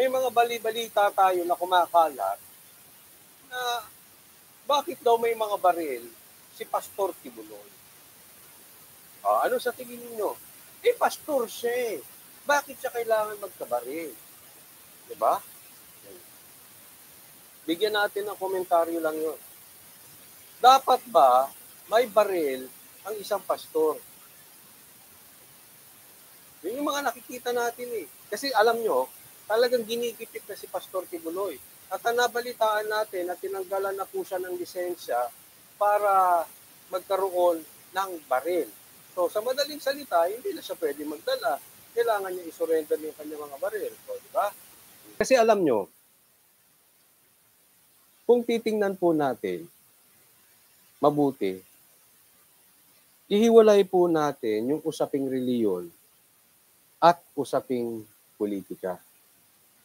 may mga bali-balita tayo na kumakalat na bakit daw may mga baril si Pastor Kibuloy. Ano sa tingin niyo? Pastor siya eh. Bakit siya kailangan magkabaril? Diba? Bigyan natin ng komentaryo lang yun. Dapat ba may baril ang isang pastor? Yun yung mga nakikita natin eh. Kasi alam nyo, talagang ginikipit na si Pastor Kibuloy. At nabalitaan natin na tinanggalan na po siya ng lisensya para magkaroon ng baril. So sa madaling salita, hindi na siya pwede magdala. Kailangan niya isurrender yung kanyang mga baril. So, di ba? Kasi alam nyo, kung titingnan po natin, mabuti, ihiwalay po natin yung usaping reliyon at usaping politika.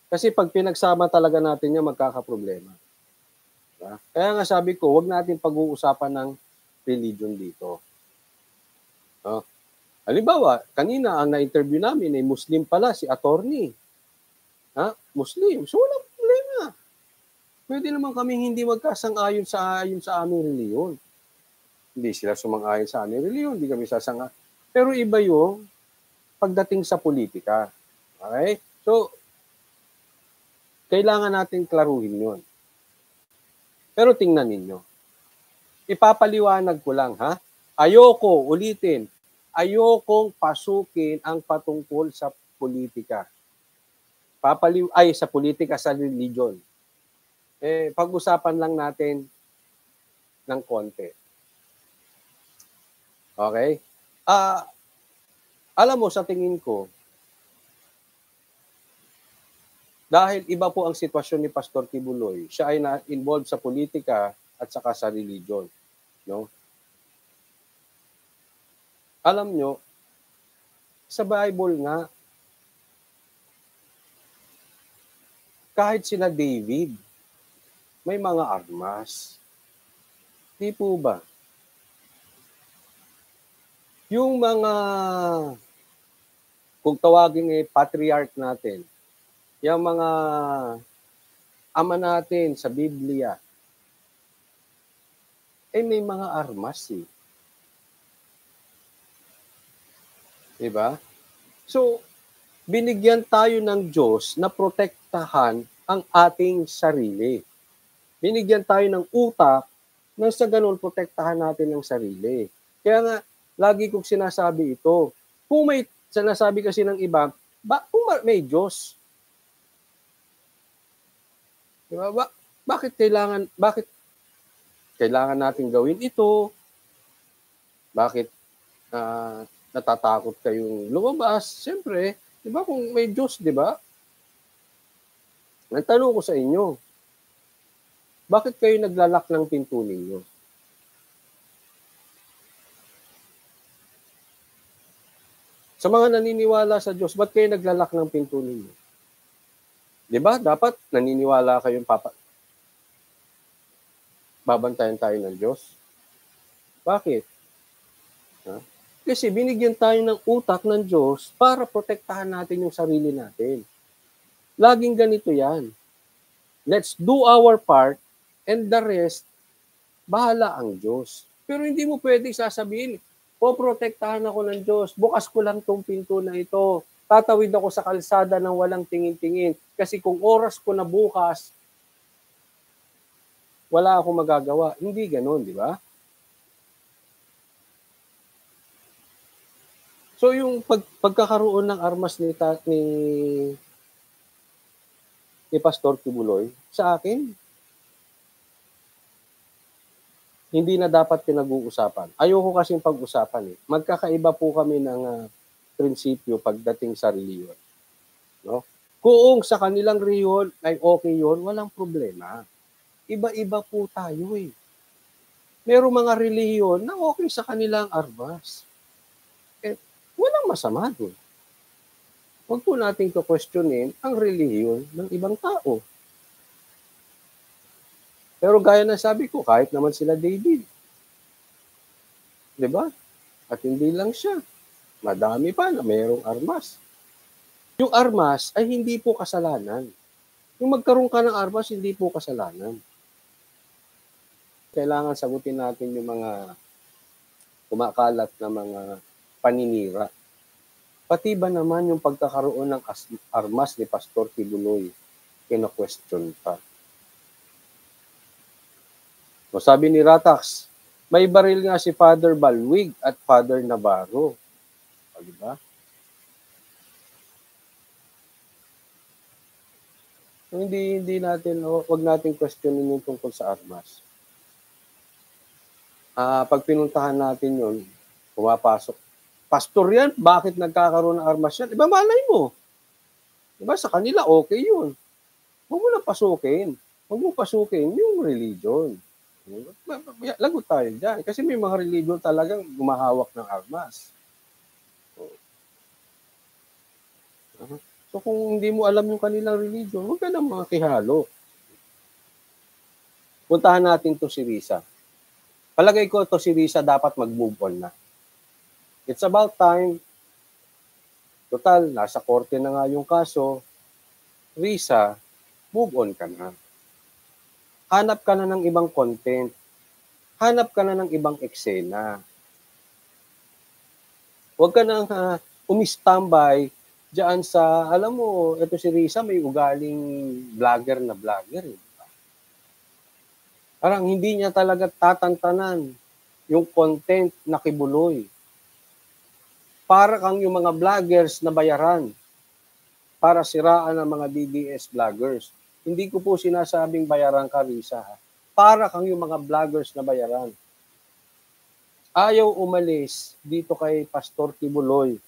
Kasi pag pinagsama talaga natin yan, magkakaproblema. Diba? Kaya nga sabi ko, wag natin pag-uusapan ng religion dito. No? Halimbawa, kanina ang na-interview namin ay Muslim pala, si attorney. Muslim. So walang problema. Pwede naman kaming hindi magkasang-ayon sa aming reliyon. Hindi sila sumang-ayon sa aming reliyon, hindi kami sasang-ayon. Pero iba yung pagdating sa politika. Okay? So, kailangan natin klaruhin yun. Pero tingnan ninyo. Ipapaliwanag ko lang, ha? Ayoko, ulitin, ayokong pasukin ang patungkol sa politika. Sa politika, sa religion. Pag-usapan lang natin ng konti. Okay? Alam mo, sa tingin ko, dahil iba po ang sitwasyon ni Pastor Kibuloy, siya ay na-involved sa politika at saka sa religion. No? Alam nyo, sa Bible nga, kahit sila David, may mga armas. Di po ba? Yung mga, kung tawagin patriarch natin, yung mga ama natin sa Biblia, may mga armas eh. Diba? So, binigyan tayo ng Diyos na protektahan ang ating sarili. Binigyan tayo ng utak na sa ganun protektahan natin ang sarili. Kaya nga, lagi kong sinasabi ito. Kung may sinasabi kasi ng iba, kung may Diyos, diba? Bakit kailangan natin gawin ito? Bakit natatakot kayong lumabas? Siyempre, di ba kung may Diyos, di ba? Nagtanong ko sa inyo, bakit kayo naglalak ng pinto ninyo? Sa mga naniniwala sa Diyos, ba't kayo naglalak ng pinto ninyo? Di ba? Dapat naniniwala kayong babantayan tayo ng Diyos. Bakit? Kasi binigyan tayo ng utak ng Diyos para protektahan natin yung sarili natin. Laging ganito yan. Let's do our part and the rest, bahala ang Diyos. Pero hindi mo pwede sasabihin, poprotektahan ako ng Diyos, bukas ko lang tong pinto na ito, tatawid ako sa kalsada ng walang tingin-tingin, kasi kung oras ko na bukas, wala akong magagawa. Hindi ganun, di ba? So yung pagkakaroon ng armas ni Pastor Kibuloy, sa akin, hindi na dapat pinag-uusapan. Ayoko kasing pag-usapan eh. Magkakaiba po kami ng prinsipyo pagdating sa reliyon. No? Kung sa kanilang reliyon ay okay yun, walang problema. Iba-iba po tayo eh. Merong mga reliyon na okay sa kanilang armas. Walang masama doon. Huwag po natin questionin ang relihiyon ng ibang tao. Pero gaya na sabi ko, kahit naman sila David. Diba? At hindi lang siya. Madami pa na mayroong armas. Yung armas ay hindi po kasalanan. Yung magkaroon ka ng armas, hindi po kasalanan. Kailangan sagutin natin yung mga kumakalat na mga paninira. Pati ba naman yung pagkakaroon ng armas ni Pastor Kibuloy, kino-question pa. So, sabi ni Ratax, may baril nga si Father Balwig at Father Navarro. O, diba? So, hindi natin, wag natin questionin yung tungkol sa armas. Pag pinuntahan natin yun, pumapasok. Pastor yan, bakit nagkakaroon ng armas yan? Iba malay mo. Diba sa kanila, okay yun. Huwag mo na pasukin. Huwag mo pasukin yung religion. Lagot tayo dyan. Kasi may mga religion talagang gumahawak ng armas. So kung hindi mo alam yung kanilang religion, huwag ka nang mga kihalo. Puntahan natin to si Risa. Palagay ko to si Risa dapat mag-move on na. It's about time. Total, nasa korte na nga yung kaso. Risa, move on ka na. Hanap ka na ng ibang content. Hanap ka na ng ibang eksena. Huwag ka nang umistambay diyan sa, alam mo, ito si Risa may ugaling vlogger na vlogger. Parang hindi niya talaga tatantanan yung content na Kibuloy. Para kang yung mga vloggers na bayaran para siraan ang mga DDS vloggers. Hindi ko po sinasabing bayaran ka, Risa. Para kang yung mga vloggers na bayaran. Ayaw umalis dito kay Pastor Kibuloy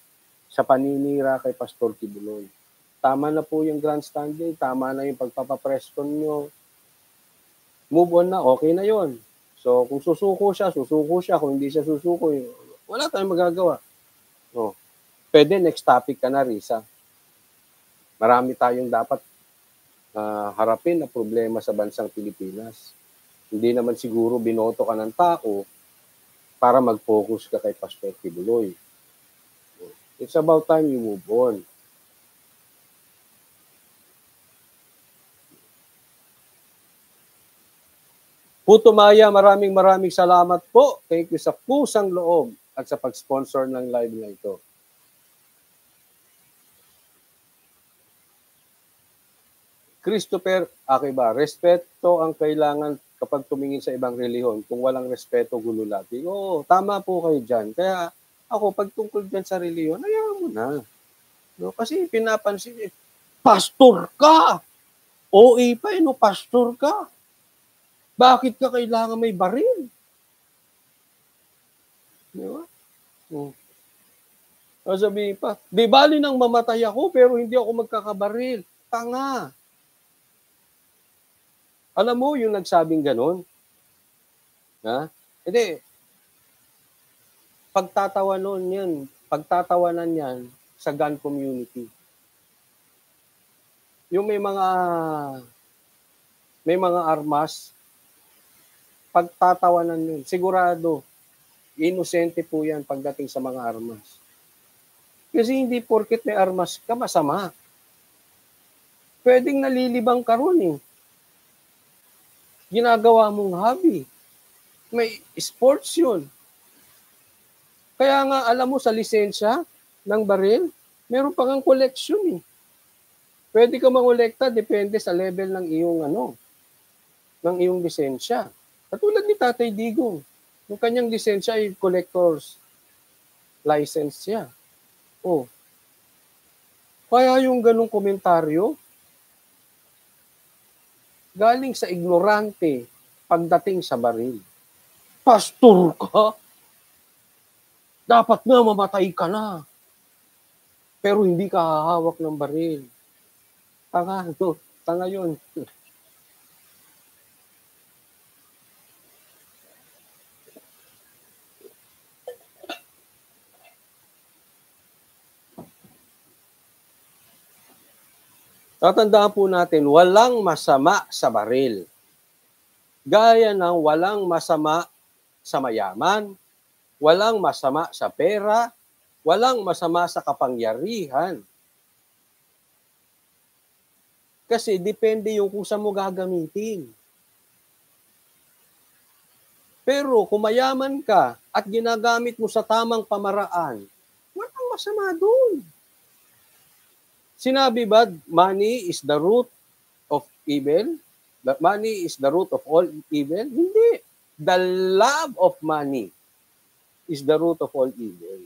sa paninira kay Pastor Kibuloy. Tama na po yung grandstanding, tama na yung pagpapapress con nyo. Move on na, okay na yon. So, kung susuko siya. Kung hindi siya susuko, wala tayong magagawa. No. Pwede, next topic ka na, Risa. Marami tayong dapat harapin na problema sa bansang Pilipinas. Hindi naman siguro binoto ka ng tao para mag-focus ka kay Pastor Kibuloy. It's about time you move on. Puto Maya, maraming salamat po. Thank you sa pusang loob at sa pag-sponsor ng live na ito. Christopher, ba? Respeto ang kailangan kapag tumingin sa ibang reliyon. Kung walang respeto, gulo lagi. Oo, tama po kayo dyan. Kaya ako, pag tungkol dyan sa reliyon, ayaw mo na. No? Kasi pinapansin, pastor ka! OA pa, no? Pastor ka. Bakit ka kailangan may baril? Di ba? Sabihin pa, di bali nang mamatay ako, pero hindi ako magkakabaril. Tanga. Alam mo yung nagsabing ganon? Ha? Hindi. Pagtatawanan yan sa gun community. Yung may mga armas, pagtatawanan yun. Sigurado, inosente po yan pagdating sa mga armas. Kasi hindi porket may armas ka, masama. Pwedeng nalilibang ka ron eh. Ginagawa mong hobby. May sports yun. Kaya nga, alam mo, sa lisensya ng baril, meron pa kang collection eh. Pwede ka mangolekta, depende sa level ng iyong lisensya. Katulad ni Tatay Digong, yung kanyang lisensya ay collector's license siya. Oh. Kaya yung ganung komentaryo, galing sa ignorante pagdating sa baril. Pastor ka? Dapat nga mamatay ka na. Pero hindi ka hahawak ng baril. Tanga yun. Tatandaan po natin, walang masama sa baril. Gaya ng walang masama sa mayaman, walang masama sa pera, walang masama sa kapangyarihan. Kasi depende yung kung saan mo gagamitin. Pero kung mayaman ka at ginagamit mo sa tamang pamaraan, walang masama doon. Sinabi ba, money is the root of evil? That money is the root of all evil? Hindi. The love of money is the root of all evil.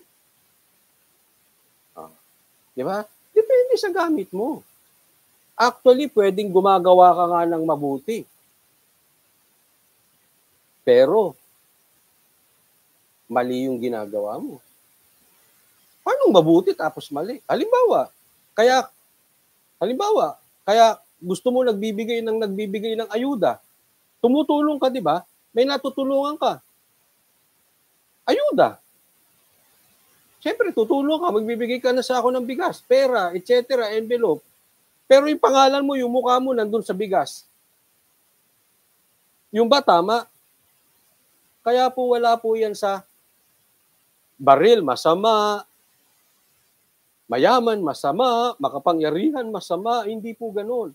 Di ba? Depende sa gamit mo. Actually, pwedeng gumagawa ka nga ng mabuti. Pero, mali yung ginagawa mo. Paano mabuti tapos mali? Halimbawa, kaya gusto mo nagbibigay ng ayuda. Tumutulong ka, di ba? May natutulungan ka. Ayuda. Siyempre, tutulong ka, magbibigay ka na sa ako ng bigas, pera, etc., envelope. Pero yung pangalan mo, yung mukha mo, nandun sa bigas. Yung ba tama? Kaya po wala po yan sa baril, masama, mayaman, masama, makapangyarihan, masama. Hindi po ganun.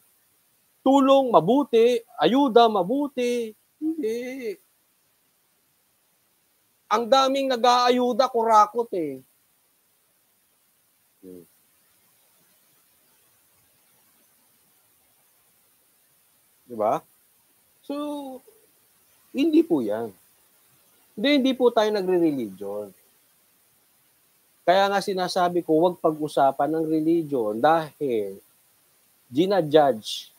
Tulong, mabuti. Ayuda, mabuti. Hindi. Ang daming nag-aayuda, kurakot eh. Diba? So, hindi po yan. Hindi po tayo nagre-religion. Kaya nga sinasabi ko, huwag pag-usapan ng religion dahil ginajudge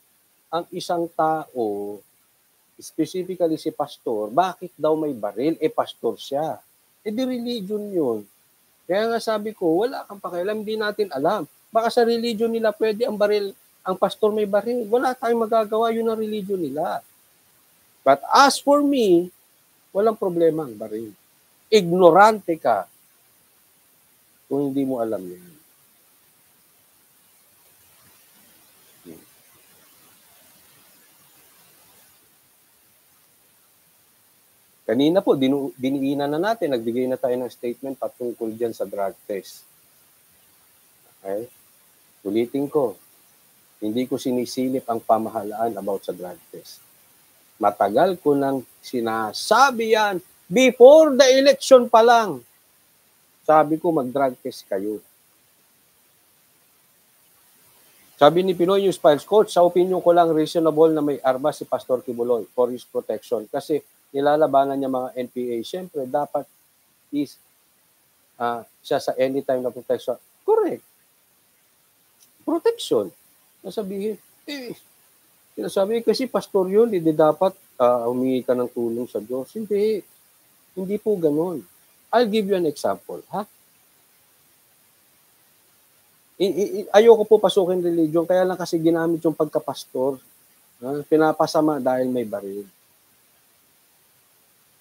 ang isang tao, specifically si pastor, bakit daw may baril? Pastor siya. Di religion yun. Kaya nga sabi ko, wala kang pakialam, hindi natin alam. Baka sa religion nila pwede ang baril, ang pastor may baril. Wala tayong magagawa, yun ang religion nila. But as for me, walang problema ang baril. Ignorante ka kung hindi mo alam yan. Kanina po, diniinan na natin, nagbigay na tayo ng statement patungkol dyan sa drug test. Okay? Ulitin ko, hindi ko sinisilip ang pamahalaan about sa drug test. Matagal ko nang sinasabi yan before the election pa lang. Sabi ko, mag-drug test kayo. Sabi ni Pinoy News Files, Coach, sa opinion ko lang reasonable na may armas si Pastor Kibuloy for his protection. Kasi nilalabanan niya mga NPA. Siyempre, dapat is siya sa anytime na protection. Correct. Protection. Nasabihin, sinasabi kasi pastor yun, hindi dapat humingi ka ng tulong sa Diyos. Hindi. Hindi po ganun. I'll give you an example. Ha? Ayoko po pasukin religion, kaya lang kasi ginamit yung pagkapastor. Pinapasama dahil may baril.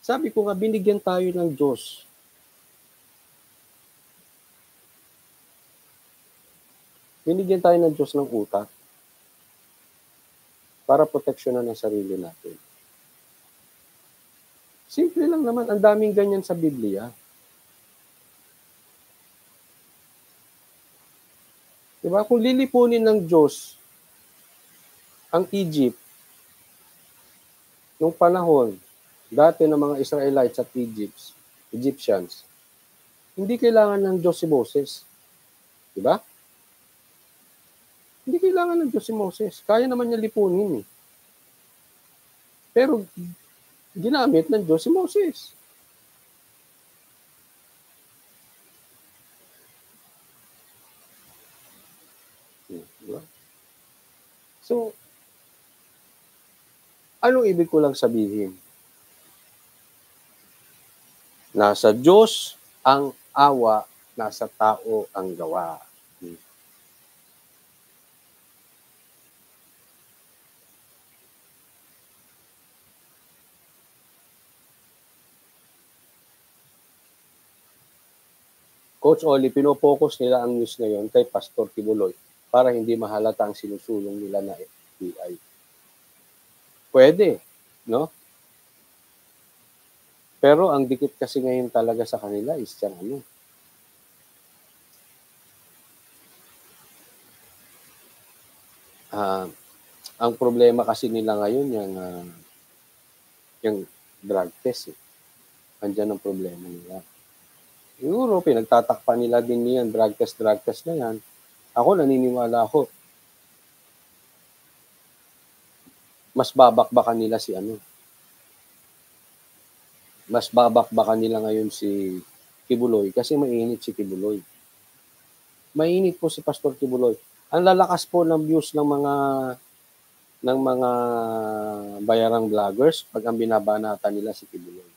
Sabi ko nga, binigyan tayo ng Diyos. Binigyan tayo ng Diyos ng utak para proteksyonan ang sarili natin. Simple lang naman, ang daming ganyan sa Biblia. Diba? Kung lilipunin ng Diyos ang Egypt, nung panahon, dati ng mga Israelites at Egyptians, hindi kailangan ng Diyos si Moses. Diba? Hindi kailangan ng Diyos si Moses. Kaya naman niya lipunin eh. Pero, ginamit ng Diyos si Moses. Diba? So, anong ibig ko lang sabihin? Nasa Diyos ang awa, nasa tao ang gawa. Coach Oli, pinopokus nila ang news ngayon kay Pastor Kibuloy para hindi mahalata ang sinusulong nila na FBI. Pwede, no? Pero ang dikit kasi ngayon talaga sa kanila is yung ano. Ang problema kasi nila ngayon yung drug test, eh. Andiyan ang problema nila. Siguro pinagtatakpan nila din yan, drug test na yan. Ako naniniwala ako, mas babakbakan nila si ano. Mas babakbakan nila ngayon si Kibuloy kasi mainit si Kibuloy. Mainit po si Pastor Kibuloy. Ang lalakas po ng views ng mga bayarang vloggers pag ang binabanatan nila si Kibuloy.